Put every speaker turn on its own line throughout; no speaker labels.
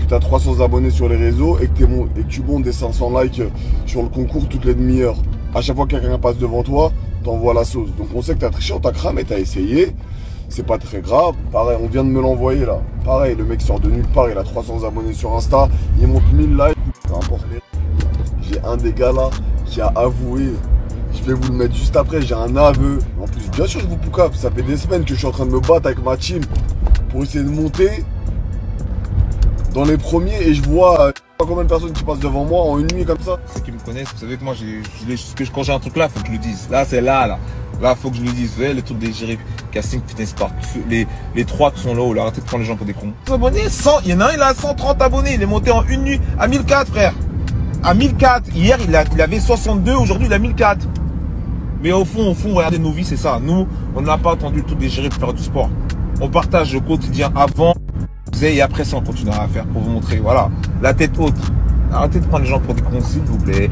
tu as 300 abonnés sur les réseaux et que, tu montes des 500 likes sur le concours toutes les demi-heures. À chaque fois que quelqu'un passe devant toi, t'envoies la sauce. Donc on sait que t'as triché, on t'a cramé, t'as essayé. C'est pas très grave. Pareil, on vient de me l'envoyer là. Pareil, le mec sort de nulle part, il a 300 abonnés sur Insta, il monte 1000 likes. Peu importe. J'ai un des gars là qui a avoué. Je vais vous le mettre juste après, j'ai un aveu. En plus, bien sûr, je vous poucave. Ça fait des semaines que je suis en train de me battre avec ma team pour essayer de monter dans les premiers et je vois pas combien de personnes qui passent devant moi en une nuit comme ça.
Ceux qui me connaissent, vous savez que moi, quand j'ai un truc là, faut que je le dise. Là, c'est là. Là, faut que je le dise. Vous voyez, le truc des Jerry Casting Fitness Park. Les trois qui sont là-haut, là, arrêtez de prendre les gens pour des cons. Abonnés, 100. Il y en a un, il a 130 abonnés. Il est monté en une nuit à 1004, frère. À 1004. Hier, il avait 62. Aujourd'hui, il a 1004. Mais au fond, regardez nos vies, c'est ça. Nous, on n'a pas attendu le truc des Jerry pour faire du sport. On partage le quotidien avant et après ça, on continuera à faire pour vous montrer. Voilà, la tête haute. Arrêtez de prendre les gens pour des cons, s'il vous plaît.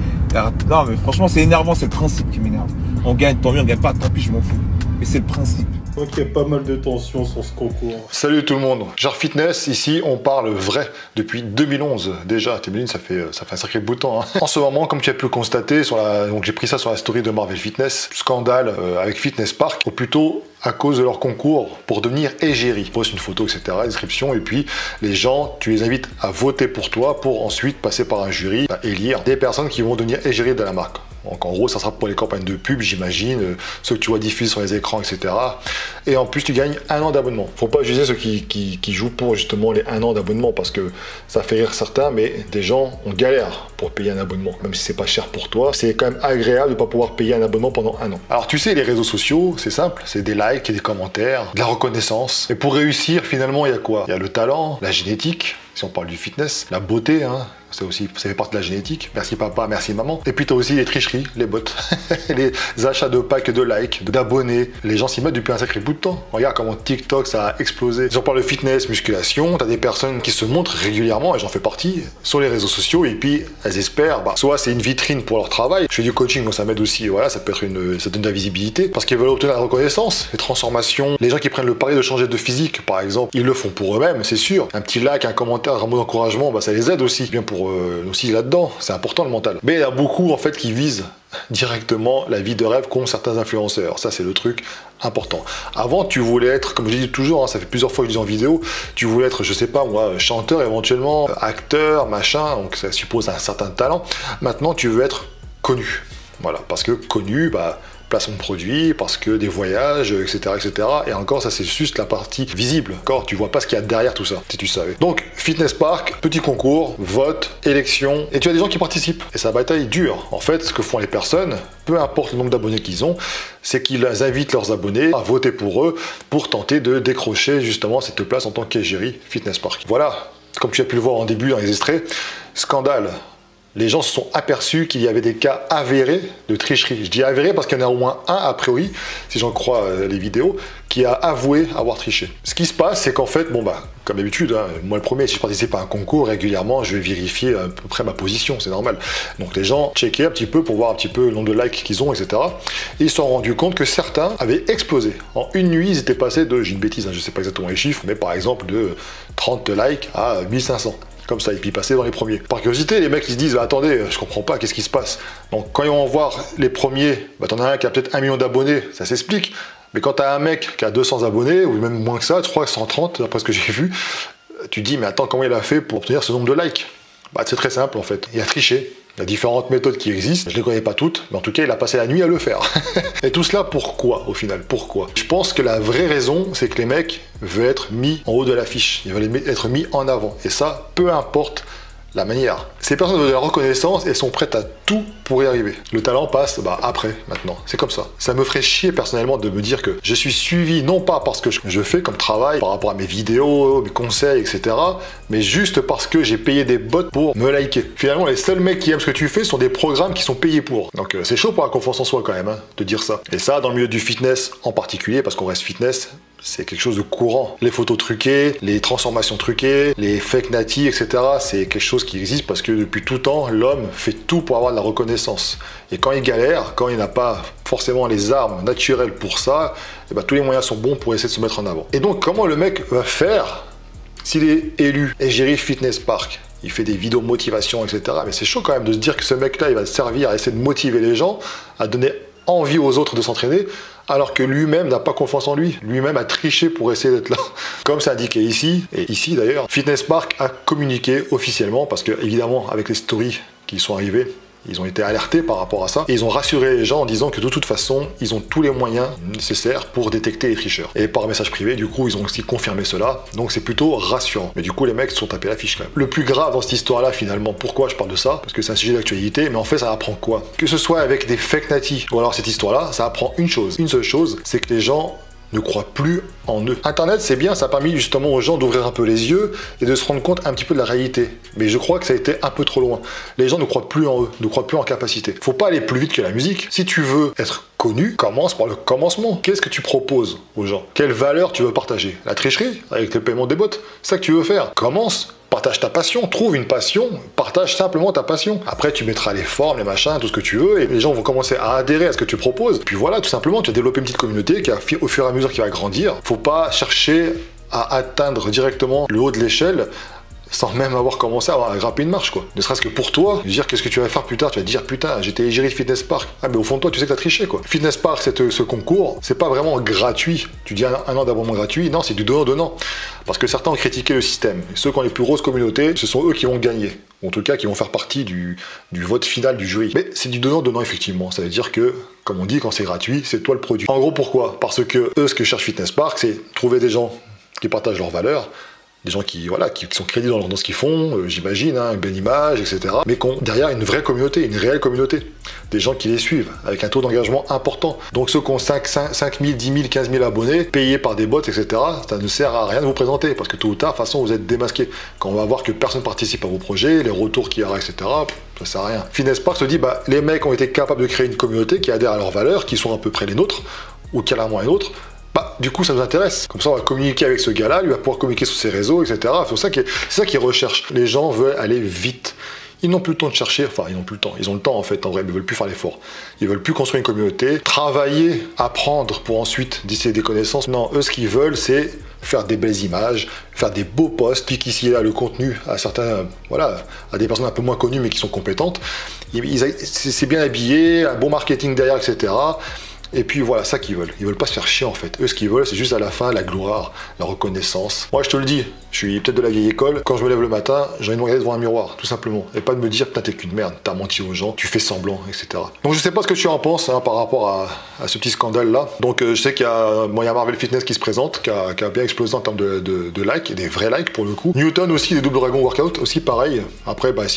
Non, mais franchement, c'est énervant, c'est le principe qui m'énerve. On gagne, tant mieux, on gagne pas, tant pis, je m'en fous. Mais c'est le principe.
Je crois qu'il y a pas mal de tensions sur ce concours.
Salut tout le monde, Jar Fitness, ici on parle vrai depuis 2011 déjà, t'imagines, ça fait un sacré bout de temps. Hein. En ce moment, comme tu as pu le constater, donc j'ai pris ça sur la story de Marvel Fitness, scandale avec Fitness Park, ou plutôt à cause de leur concours pour devenir égérie. Ils postent une photo, etc., description, et puis les gens, tu les invites à voter pour toi pour ensuite passer par un jury, à élire des personnes qui vont devenir égéries de la marque. Donc en gros, ça sera pour les campagnes de pub, j'imagine, ceux que tu vois diffusés sur les écrans, etc. Et en plus, tu gagnes 1 an d'abonnement. Faut pas juger ceux qui jouent pour justement les 1 an d'abonnement parce que ça fait rire certains, mais des gens, on galère pour payer un abonnement. Même si c'est pas cher pour toi, c'est quand même agréable de pas pouvoir payer un abonnement pendant 1 an. Alors tu sais, les réseaux sociaux, c'est simple, c'est des likes, des commentaires, de la reconnaissance. Et pour réussir, finalement, il y a quoi? Il y a le talent, la génétique, si on parle du fitness, la beauté, hein. Ça fait partie de la génétique. Merci papa, merci maman. Et puis tu as aussi les tricheries, les bots, les achats de packs de likes, d'abonnés. Les gens s'y mettent depuis un sacré bout de temps. Regarde comment TikTok ça a explosé. Si on parle de fitness, musculation, tu as des personnes qui se montrent régulièrement, et j'en fais partie, sur les réseaux sociaux et puis elles espèrent, soit c'est une vitrine pour leur travail. Je fais du coaching, donc ça m'aide aussi. Voilà, ça peut être ça donne de la visibilité parce qu'ils veulent obtenir la reconnaissance, les transformations. Les gens qui prennent le pari de changer de physique, par exemple, ils le font pour eux-mêmes, c'est sûr. Un petit like, un commentaire, un mot d'encouragement, ça les aide aussi. Bien pour aussi là-dedans, c'est important le mental. Mais il y a beaucoup en fait qui visent directement la vie de rêve qu'ont certains influenceurs. Ça c'est le truc important. Avant tu voulais être, comme je dis toujours, hein, ça fait plusieurs fois que je dis en vidéo, tu voulais être, je sais pas moi, chanteur éventuellement, acteur, machin, donc ça suppose un certain talent. Maintenant tu veux être connu. Voilà, parce que connu, placement de produits, parce que des voyages, etc., etc. Et encore, ça c'est juste la partie visible. Encore, tu vois pas ce qu'il y a derrière tout ça, si tu savais. Donc, Fitness Park, petit concours, vote, élection, et tu as des gens qui participent. Et sa bataille dure. En fait, ce que font les personnes, peu importe le nombre d'abonnés qu'ils ont, c'est qu'ils invitent leurs abonnés à voter pour eux pour tenter de décrocher justement cette place en tant qu'égérie Fitness Park. Voilà, comme tu as pu le voir en début dans les extraits, scandale. Les gens se sont aperçus qu'il y avait des cas avérés de tricherie. Je dis avérés parce qu'il y en a au moins un, a priori, si j'en crois les vidéos, qui a avoué avoir triché. Ce qui se passe, c'est qu'en fait, comme d'habitude, hein, moi le premier, si je participe à un concours régulièrement, je vais vérifier à peu près ma position, c'est normal. Donc les gens checkaient un petit peu pour voir un petit peu le nombre de likes qu'ils ont, etc. Et ils se sont rendus compte que certains avaient explosé. En une nuit, ils étaient passés de, j'ai une bêtise, hein, je ne sais pas exactement les chiffres, mais par exemple de 30 likes à 1500. Comme ça, et puis passer dans les premiers. Par curiosité, les mecs ils se disent attendez, je comprends pas, qu'est-ce qui se passe? Donc quand ils vont voir les premiers, t'en as un qui a peut-être 1 million d'abonnés, ça s'explique. Mais quand t'as un mec qui a 200 abonnés, ou même moins que ça, je crois 130, d'après ce que j'ai vu, tu te dis mais attends, comment il a fait pour obtenir ce nombre de likes? C'est très simple en fait, il a triché. Il y a différentes méthodes qui existent, je ne les connais pas toutes, mais en tout cas, il a passé la nuit à le faire. Et tout cela, pourquoi, au final? Pourquoi? Je pense que la vraie raison, c'est que les mecs veulent être mis en haut de l'affiche. Ils veulent être mis en avant. Et ça, peu importe la manière. Ces personnes veulent de la reconnaissance et sont prêtes à tout pour y arriver. Le talent passe après, maintenant. C'est comme ça. Ça me ferait chier personnellement de me dire que je suis suivi non pas parce que je fais comme travail par rapport à mes vidéos, mes conseils, etc. mais juste parce que j'ai payé des bots pour me liker. Finalement, les seuls mecs qui aiment ce que tu fais sont des programmes qui sont payés pour. Donc c'est chaud pour la confiance en soi quand même, hein, de dire ça. Et ça, dans le milieu du fitness en particulier, parce qu'on reste fitness, c'est quelque chose de courant. Les photos truquées, les transformations truquées, les fake natis, etc. c'est quelque chose qui existe parce que depuis tout temps, l'homme fait tout pour avoir de la reconnaissance. Et quand il galère, quand il n'a pas forcément les armes naturelles pour ça, tous les moyens sont bons pour essayer de se mettre en avant. Et donc, comment le mec va faire S'il est élu Égérie Fitness Park, il fait des vidéos motivation, etc. Mais c'est chaud quand même de se dire que ce mec-là, il va servir à essayer de motiver les gens, à donner envie aux autres de s'entraîner, alors que lui-même n'a pas confiance en lui. Lui-même a triché pour essayer d'être là. Comme c'est indiqué ici, et ici d'ailleurs, Fitness Park a communiqué officiellement, parce que évidemment, avec les stories qui sont arrivées, ils ont été alertés par rapport à ça et ils ont rassuré les gens en disant que de toute façon, ils ont tous les moyens nécessaires pour détecter les tricheurs. Et par message privé, du coup, ils ont aussi confirmé cela. Donc c'est plutôt rassurant. Mais du coup, les mecs se sont tapés l'affiche quand même. Le plus grave dans cette histoire-là, finalement, pourquoi je parle de ça? Parce que c'est un sujet d'actualité, mais en fait, ça apprend quoi? Que ce soit avec des fake natis ou alors cette histoire-là, ça apprend une chose. Une seule chose, c'est que les gens ne croient plus en eux. Internet, c'est bien, ça a permis justement aux gens d'ouvrir un peu les yeux et de se rendre compte un petit peu de la réalité. Mais je crois que ça a été un peu trop loin. Les gens ne croient plus en eux, ne croient plus en capacité. Faut pas aller plus vite que la musique. Si tu veux être connu, commence par le commencement. Qu'est-ce que tu proposes aux gens? Quelle valeur tu veux partager? La tricherie avec le paiement des bots? C'est ça que tu veux faire? Commence. Partage ta passion, trouve une passion, partage simplement ta passion. Après, tu mettras les formes, les machins, tout ce que tu veux, et les gens vont commencer à adhérer à ce que tu proposes. Puis voilà, tout simplement, tu vas développer une petite communauté qui, au fur et à mesure qui va grandir, faut pas chercher à atteindre directement le haut de l'échelle sans même avoir commencé à grimper une marche, quoi. Ne serait-ce que pour toi, dire qu'est-ce que tu vas faire plus tard, tu vas te dire putain, j'étais égérie de Fitness Park. Ah, mais au fond de toi, tu sais que t'as triché, quoi. Fitness Park, ce concours, c'est pas vraiment gratuit. Tu dis un an d'abonnement gratuit, non, c'est du donnant-donnant. Parce que certains ont critiqué le système. Et ceux qui ont les plus grosses communautés, ce sont eux qui vont gagner. Ou en tout cas, qui vont faire partie du vote final du jury. Mais c'est du donnant-donnant, effectivement. Ça veut dire que, comme on dit, quand c'est gratuit, c'est toi le produit. En gros, pourquoi? Parce que eux, ce que cherche Fitness Park, c'est trouver des gens qui partagent leurs valeurs, des gens qui sont crédibles dans ce qu'ils font, j'imagine, hein, une belle image, etc. Mais qui ont derrière une vraie communauté, une réelle communauté. Des gens qui les suivent, avec un taux d'engagement important. Donc ceux qui ont 5 000, 10 000, 15 000 abonnés, payés par des bots, etc., ça ne sert à rien de vous présenter, parce que tôt ou tard, de toute façon, vous êtes démasqué. Quand on va voir que personne participe à vos projets, les retours qu'il y aura, etc., ça sert à rien. Fitness Park se dit, bah, les mecs ont été capables de créer une communauté qui adhère à leurs valeurs, qui sont à peu près les nôtres, ou carrément les nôtres. Bah, du coup, ça nous intéresse. Comme ça, on va communiquer avec ce gars-là, lui va pouvoir communiquer sur ses réseaux, etc. C'est ça qu'ils recherchent. Les gens veulent aller vite. Ils n'ont plus le temps de chercher, enfin, ils n'ont plus le temps. Ils ont le temps, en fait, en vrai, mais ils veulent plus faire l'effort. Ils veulent plus construire une communauté, travailler, apprendre pour ensuite disséquer des connaissances. Non, eux, ce qu'ils veulent, c'est faire des belles images, faire des beaux posts, puis qu'ici et là, le contenu à certains, voilà, à des personnes un peu moins connues, mais qui sont compétentes. C'est bien habillé, un bon marketing derrière, etc. Et puis voilà, ça qu'ils veulent. Ils veulent pas se faire chier en fait. Eux, ce qu'ils veulent, c'est juste à la fin la gloire, la reconnaissance. Moi, je te le dis, je suis peut-être de la vieille école. Quand je me lève le matin, j'ai envie de me regarder devant un miroir, tout simplement. Et pas de me dire, putain, t'es qu'une merde, t'as menti aux gens, tu fais semblant, etc. Donc je sais pas ce que tu en penses hein, par rapport à ce petit scandale-là. Donc je sais qu'il y a Marvel Fitness qui se présente, qui a bien explosé en termes de likes, et des vrais likes pour le coup. Newton aussi, les Double Dragon Workout, aussi pareil. Après, bah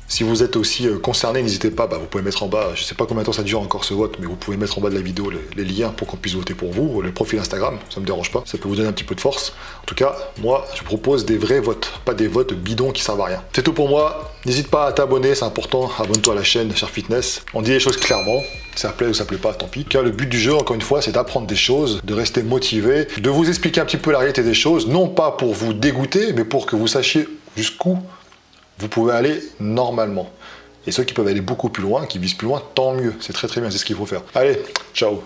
si vous êtes aussi concerné, n'hésitez pas, vous pouvez mettre en bas, je sais pas combien de temps ça dure encore ce vote, mais vous pouvez mettre en bas de la vidéo les liens pour qu'on puisse voter pour vous, le profil Instagram, ça me dérange pas, ça peut vous donner un petit peu de force. En tout cas, moi, je propose des vrais votes, pas des votes bidons qui servent à rien. C'est tout pour moi, n'hésite pas à t'abonner, c'est important, abonne-toi à la chaîne Cher Fitness. On dit les choses clairement, ça plaît ou ça plaît pas, tant pis. Car le but du jeu, encore une fois, c'est d'apprendre des choses, de rester motivé, de vous expliquer un petit peu la réalité des choses, non pas pour vous dégoûter, mais pour que vous sachiez jusqu'où vous pouvez aller normalement. Et ceux qui peuvent aller beaucoup plus loin, qui visent plus loin, tant mieux. C'est très très bien, c'est ce qu'il faut faire. Allez, ciao.